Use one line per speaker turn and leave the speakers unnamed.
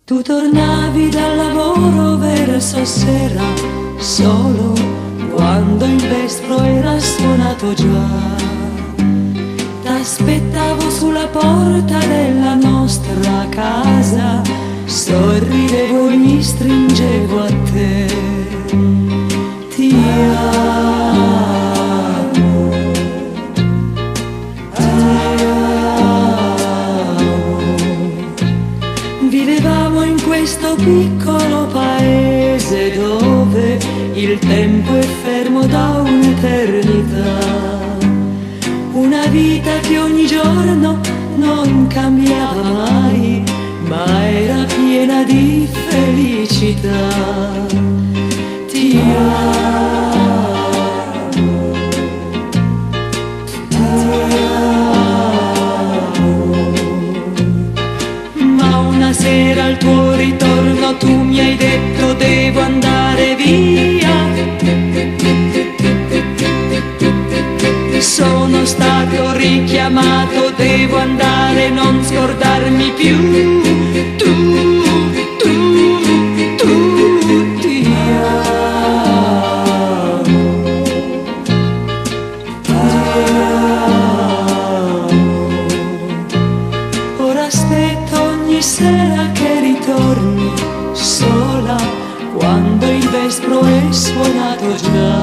Tu tornavi dal lavoro verso sera, solo quando il vespro era suonato già. T'aspettavo sulla porta della nostra casa, sorridevo e mi stringevo a te. Ti amo, ti amo. Vivevamo in questo piccolo paese dove il tempo è fermo da un'eternità. Una vita che ogni giorno non cambiava mai, ma era piena di felicità. Ti amo, ti amo. Ma una sera al tuo ritorno tu mi hai detto devo andare via. Sono stato richiamato, devo andare, non scordarmi più. Tu, ti amo, ti amo. Ora aspetto ogni sera che ritorni sola, quando il vespro è suonato già.